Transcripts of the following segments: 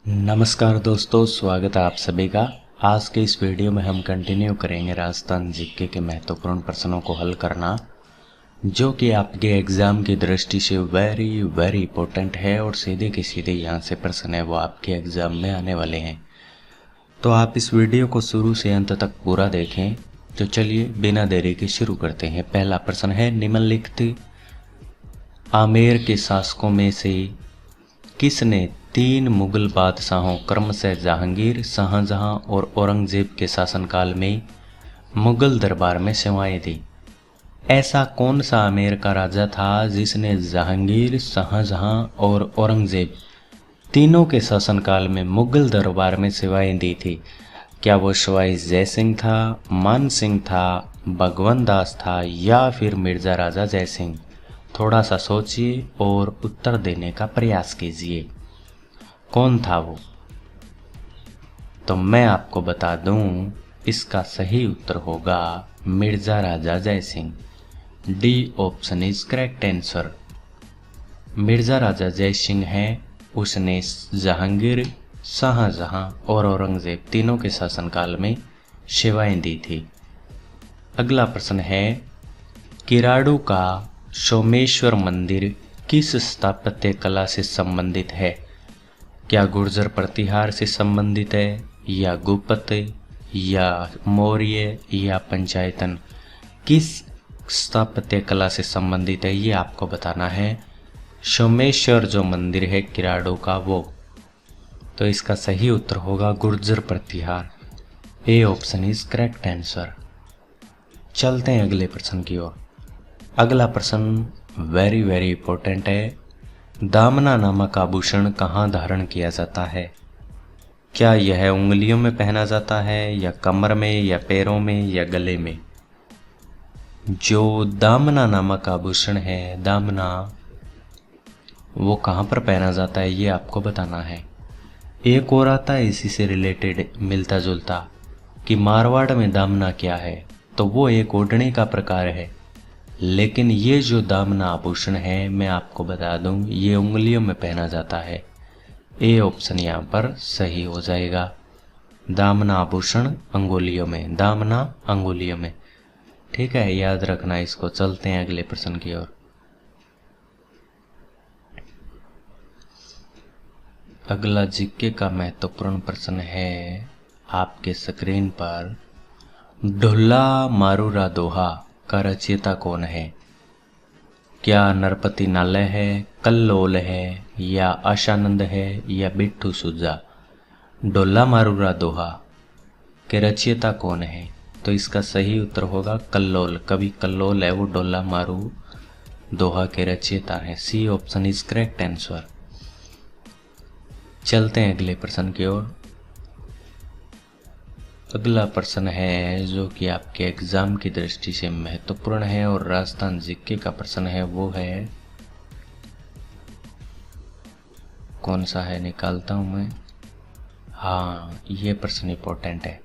नमस्कार दोस्तों, स्वागत है आप सभी का। आज के इस वीडियो में हम कंटिन्यू करेंगे राजस्थान जीके के महत्वपूर्ण प्रश्नों को हल करना, जो कि आपके एग्ज़ाम की दृष्टि से वेरी वेरी इंपॉर्टेंट है और सीधे के सीधे यहाँ से प्रश्न है वो आपके एग्ज़ाम में आने वाले हैं। तो आप इस वीडियो को शुरू से अंत तक पूरा देखें। तो चलिए बिना देरी के शुरू करते हैं। पहला प्रश्न है, निम्नलिखित आमेर के शासकों में से किसने 3 मुगल बादशाहों क्रमशः जहांगीर, शाहजहां और औरंगजेब के शासनकाल में मुगल दरबार में सेवाएं दी? ऐसा कौन सा आमेर का राजा था जिसने जहांगीर, शाहजहां और औरंगजेब तीनों के शासनकाल में मुगल दरबार में सेवाएं दी थी? क्या वो सवाई जय सिंह था, मान सिंह था, भगवंत दास था या फिर मिर्जा राजा जय सिंह? थोड़ा सा सोचिए और उत्तर देने का प्रयास कीजिए। कौन था वो? तो मैं आपको बता दूं, इसका सही उत्तर होगा Mirza Raja Jai Singh. D option is correct answer. Mirza Raja Jai Singh है, उसने जहांगीर, शाहजहां और औरंगजेब तीनों के शासनकाल में सेवाएं दी थी। अगला प्रश्न है, किराडू का सोमेश्वर मंदिर किस स्थापत्य कला से संबंधित है? क्या गुर्जर प्रतिहार से संबंधित है, या गुप्त, या मौर्य, या पंचायतन? किस स्थापत्य कला से संबंधित है ये आपको बताना है। सोमेश्वर जो मंदिर है किराडू का, वो तो इसका सही उत्तर होगा Gurjara Pratihara. A option is correct answer. चलते हैं अगले प्रश्न की ओर। अगला प्रश्न वेरी वेरी इंपॉर्टेंट है। दामना नामक आभूषण कहाँ धारण किया जाता है? क्या यह उंगलियों में पहना जाता है, या कमर में, या पैरों में, या गले में? जो दामना नामक आभूषण है, दामना, वो कहाँ पर पहना जाता है ये आपको बताना है। एक और आता है इसी से रिलेटेड मिलता जुलता कि मारवाड़ में दामना क्या है, तो वो एक ओढ़ने का प्रकार है। लेकिन ये जो दामना आभूषण है, मैं आपको बता दूं, ये उंगलियों में पहना जाता है। ए ऑप्शन यहाँ पर सही हो जाएगा। दामना आभूषण अंगुलियों में, दामना अंगुलियों में। ठीक है, याद रखना इसको। चलते हैं अगले प्रश्न की ओर। अगला जीके का महत्वपूर्ण प्रश्न है आपके स्क्रीन पर, ढुल्ला मारूरा दोहा का रचयिता कौन है? क्या नरपति नालय है, कल्लोल है, या आशानंद है, या बिट्ठू सुजा? ढोला मारूरा दोहा के रचयिता कौन है? तो इसका सही उत्तर होगा कल्लोल। कवि कल्लोल है वो ढोला मारू दोहा के रचयिता है। C option is correct answer. चलते हैं अगले प्रश्न की ओर। अगला प्रश्न है जो कि आपके एग्जाम की दृष्टि से महत्वपूर्ण है और राजस्थान जीके का प्रश्न है। वो है, कौन सा है, निकालता हूं मैं। हाँ, ये प्रश्न इंपॉर्टेंट है।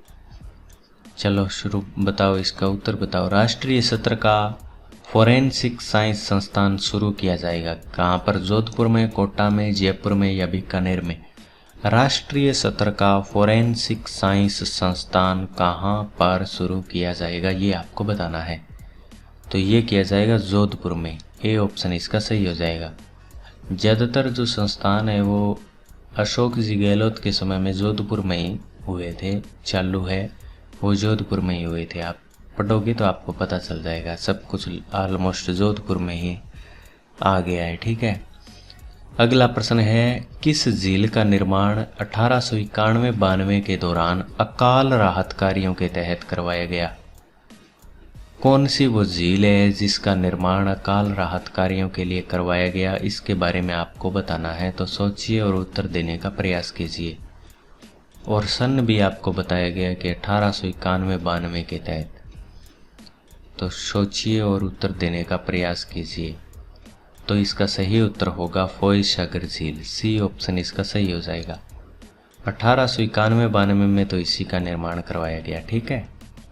चलो शुरू, बताओ इसका उत्तर बताओ। राष्ट्रीय सत्र का फोरेंसिक साइंस संस्थान शुरू किया जाएगा कहाँ पर? जोधपुर में, कोटा में, जयपुर में, या बीकानेर में? राष्ट्रीय सत्र का फोरेंसिक साइंस संस्थान कहाँ पर शुरू किया जाएगा ये आपको बताना है। तो ये किया जाएगा जोधपुर में। ए ऑप्शन इसका सही हो जाएगा। ज़्यादातर जो संस्थान है वो अशोक जी गहलोत के समय में जोधपुर में ही हुए थे, चालू है वो जोधपुर में ही हुए थे। आप पढ़ोगे तो आपको पता चल जाएगा, सब कुछ ऑलमोस्ट जोधपुर में ही आ गया है। ठीक है, अगला प्रश्न है, किस झील का निर्माण 1891-92 के दौरान अकाल राहत कार्यों के तहत करवाया गया? कौन सी वो झील है जिसका निर्माण अकाल राहत कार्यों के लिए करवाया गया, इसके बारे में आपको बताना है। तो सोचिए और उत्तर देने का प्रयास कीजिए। और सन भी आपको बताया गया कि 1891-92 के तहत। तो सोचिए और उत्तर देने का प्रयास कीजिए। तो इसका सही उत्तर होगा फोय सागर झील। सी ऑप्शन इसका सही हो जाएगा। 1891-92 में तो इसी का निर्माण करवाया गया। ठीक है,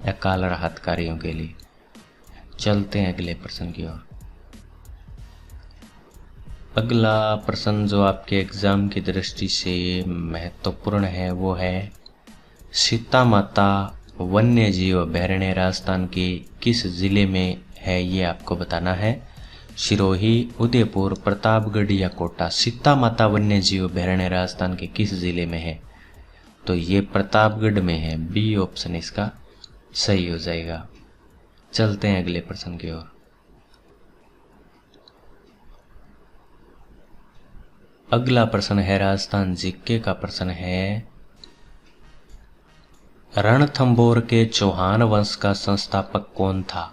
अकाल राहत कार्यों के लिए। चलते हैं अगले प्रश्न की ओर। अगला प्रश्न जो आपके एग्जाम की दृष्टि से महत्वपूर्ण है वो है सीता माता वन्य जीव अभयारण्य राजस्थान के किस जिले में है, ये आपको बताना है। सिरोही, उदयपुर, प्रतापगढ़ या कोटा। सीता माता वन्य जीव अभयारण्य राजस्थान के किस जिले में है, तो ये प्रतापगढ़ में है। बी ऑप्शन इसका सही हो जाएगा। चलते हैं अगले प्रश्न की ओर। अगला प्रश्न है राजस्थान जीके का प्रश्न है रणथंभौर के चौहान वंश का संस्थापक कौन था?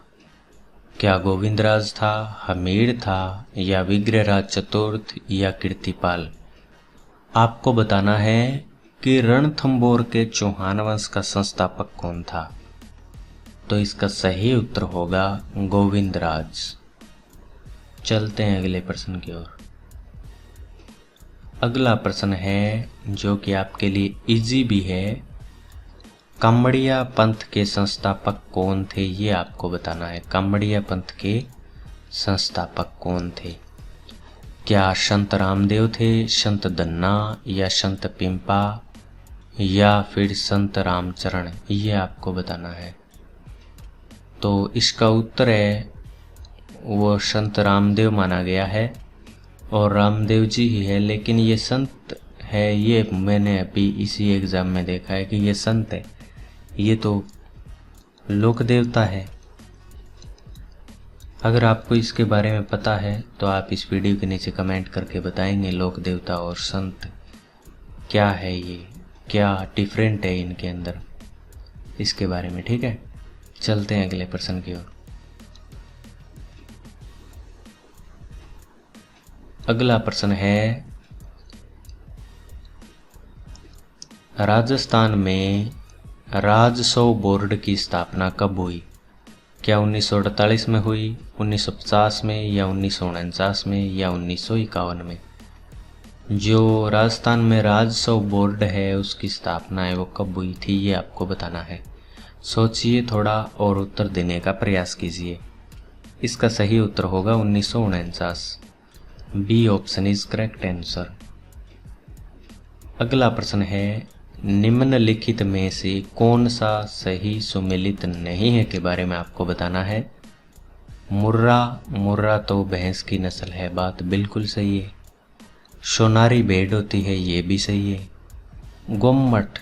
क्या गोविंदराज था, हमीर था या विग्रहराज चतुर्थ या कीर्तिपाल? आपको बताना है कि रणथंभौर के चौहान वंश का संस्थापक कौन था, तो इसका सही उत्तर होगा गोविंदराज। चलते हैं अगले प्रश्न की ओर। अगला प्रश्न है जो कि आपके लिए इजी भी है। कांवड़िया पंथ के संस्थापक कौन थे, ये आपको बताना है। कांवड़िया पंथ के संस्थापक कौन थे? क्या संत रामदेव थे, संत धन्ना या संत पिंपा या फिर संत रामचरण, ये आपको बताना है। तो इसका उत्तर है वो संत रामदेव माना गया है और रामदेव जी ही है, लेकिन ये संत है, ये मैंने अभी इसी एग्जाम में देखा है कि ये संत है, ये तो लोक देवता है। अगर आपको इसके बारे में पता है तो आप इस वीडियो के नीचे कमेंट करके बताएंगे लोक देवता और संत क्या है, ये क्या डिफरेंट है इनके अंदर, इसके बारे में। ठीक है, चलते हैं अगले प्रश्न की ओर। अगला प्रश्न है राजस्थान में राजस्व बोर्ड की स्थापना कब हुई? क्या 1948 में हुई, 1950 में या 1949 में या 1951 में? जो राजस्थान में राजस्व बोर्ड है उसकी स्थापना है वो कब हुई थी, ये आपको बताना है। सोचिए थोड़ा और उत्तर देने का प्रयास कीजिए। इसका सही उत्तर होगा 1949। B option is correct answer. अगला प्रश्न है निम्नलिखित में से कौन सा सही सुमेलित नहीं है के बारे में आपको बताना है। मुर्रा तो भैंस की नस्ल है, बात बिल्कुल सही है। सोनारी भेड़ होती है, ये भी सही है। गोमट,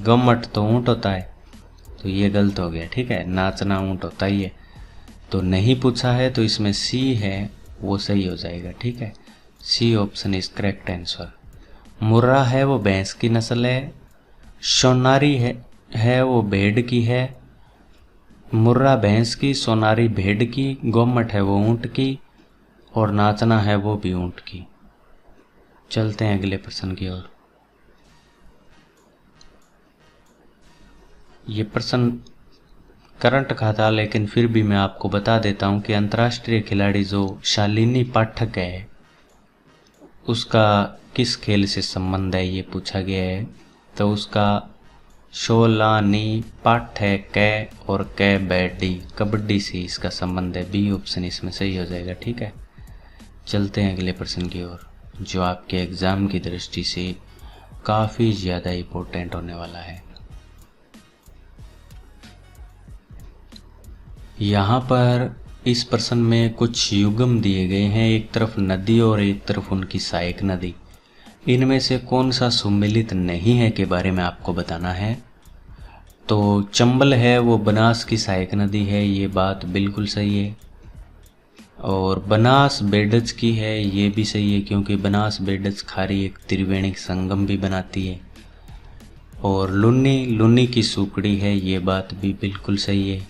गमट तो ऊंट होता है, तो ये गलत हो गया। ठीक है, नाचना ऊंट होता ही है, तो नहीं पूछा है, तो इसमें सी है वो सही हो जाएगा। ठीक है, C option is correct answer. Murrah है वो भैंस की नस्ल है, सोनारी है वो भेड़ की है। मुर्रा भैंस की, सोनारी भेड़ की, गोमट है वो ऊंट की और नाचना है वो भी ऊंट की। चलते हैं अगले प्रश्न की ओर। ये प्रश्न करंट का था, लेकिन फिर भी मैं आपको बता देता हूं कि अंतर्राष्ट्रीय खिलाड़ी जो शालिनी पाठक है उसका किस खेल से संबंध है, ये पूछा गया है। तो उसका शोलानी पाठक और कबड्डी, कबड्डी से इसका संबंध है। बी ऑप्शन इसमें सही हो जाएगा। ठीक है, चलते हैं अगले प्रश्न की ओर जो आपके एग्जाम की दृष्टि से काफ़ी ज़्यादा इम्पोर्टेंट होने वाला है। यहाँ पर इस प्रश्न में कुछ युग्म दिए गए हैं, एक तरफ नदी और एक तरफ उनकी सहायक नदी। इनमें से कौन सा सुमेलित नहीं है के बारे में आपको बताना है। तो चंबल है वो बनास की सहायक नदी है, ये बात बिल्कुल सही है। और बनास बेडज की है, ये भी सही है, क्योंकि बनास बेडज खारी एक त्रिवेणी संगम भी बनाती है। और लुन्नी की सुकड़ी है, ये बात भी बिल्कुल सही है।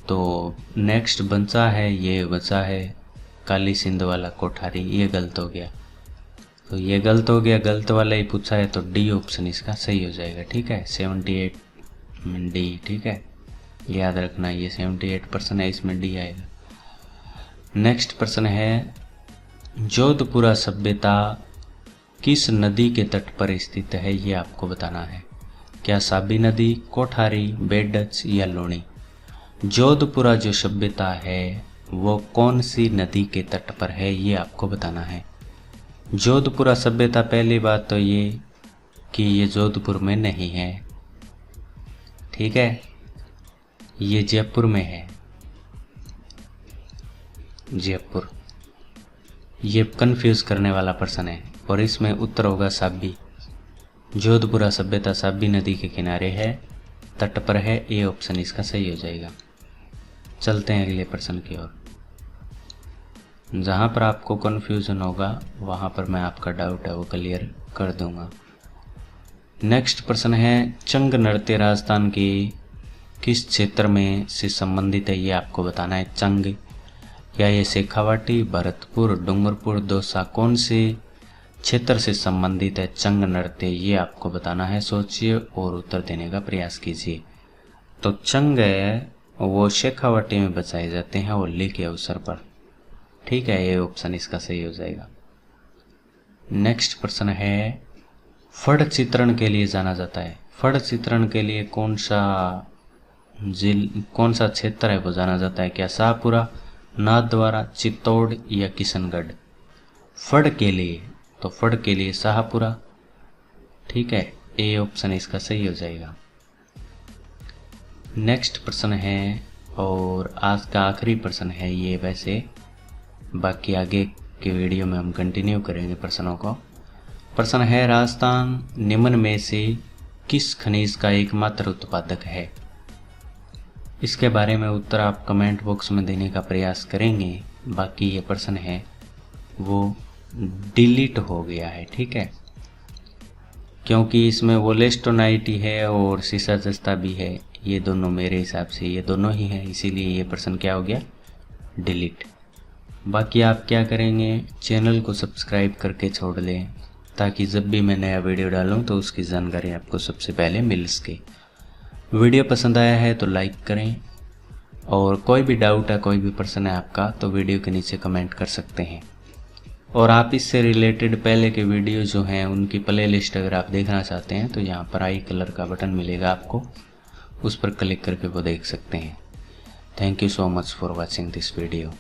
तो नेक्स्ट बचा है काली सिंध वाला कोठारी, ये गलत हो गया। तो ये गलत हो गया, गलत वाला ही पूछा है, तो डी ऑप्शन इसका सही हो जाएगा। ठीक है, 78 में डी। ठीक है, याद रखना, ये 78% है, इसमें डी आएगा। नेक्स्ट प्रश्न है जोधपुरा सभ्यता किस नदी के तट पर स्थित है, ये आपको बताना है। क्या साबी नदी, कोठारी, बेडच या लूणी? जोधपुरा जो सभ्यता है वो कौन सी नदी के तट पर है, ये आपको बताना है। जोधपुरा सभ्यता, पहली बात तो ये कि ये जोधपुर में नहीं है, ठीक है, ये जयपुर में है, जयपुर। ये कंफ्यूज करने वाला प्रश्न है और इसमें उत्तर होगा साबी। जोधपुरा सभ्यता साबी नदी के किनारे है, तट पर है, ए ऑप्शन इसका सही हो जाएगा। चलते हैं अगले प्रश्न की ओर। जहाँ पर आपको कन्फ्यूजन होगा वहाँ पर मैं आपका डाउट है वो क्लियर कर दूंगा। नेक्स्ट प्रश्न है, चंग नृत्य राजस्थान के किस क्षेत्र में से संबंधित है, ये आपको बताना है। चंग, क्या ये शेखावाटी, भरतपुर, डूंगरपुर, दौसा, कौन से क्षेत्र से संबंधित है चंग नृत्य, ये आपको बताना है। सोचिए और उत्तर देने का प्रयास कीजिए। तो चंग है वो शेखावाटी में बजाए जाते हैं होली के अवसर पर, ठीक है, ये ऑप्शन इसका सही हो जाएगा। नेक्स्ट प्रश्न है, फड़ चित्रण के लिए जाना जाता है। फड़ चित्रण के लिए कौन सा क्षेत्र है वो जाना जाता है। क्या शाहपुरा, नाथद्वारा, चित्तौड़ या किशनगढ़। फड़ के लिए, तो फड़ के लिए शाहपुरा, ठीक है, ए ऑप्शन इसका सही हो जाएगा। नेक्स्ट प्रश्न है और आज का आखिरी प्रश्न है ये, वैसे बाकी आगे के वीडियो में हम कंटिन्यू करेंगे प्रश्नों को। प्रश्न है, राजस्थान निम्न में से किस खनिज का एकमात्र उत्पादक है। इसके बारे में उत्तर आप कमेंट बॉक्स में देने का प्रयास करेंगे। बाकी ये प्रश्न है वो डिलीट हो गया है, ठीक है, क्योंकि इसमें वोलेस्टोनाइट है और सीसा जस्ता भी है, ये दोनों मेरे हिसाब से ये दोनों ही हैं, इसीलिए ये प्रश्न क्या हो गया, डिलीट। बाकी आप क्या करेंगे, चैनल को सब्सक्राइब करके छोड़ लें ताकि जब भी मैं नया वीडियो डालूं तो उसकी जानकारी आपको सबसे पहले मिल सके। वीडियो पसंद आया है तो लाइक करें और कोई भी डाउट है, कोई भी प्रश्न है आपका, तो वीडियो के नीचे कमेंट कर सकते हैं। और आप इससे रिलेटेड पहले के वीडियो जो हैं उनकी प्ले लिस्ट अगर आप देखना चाहते हैं तो यहाँ पर आई कलर का बटन मिलेगा आपको, उस पर क्लिक करके वो देख सकते हैं। Thank you so much for watching this video.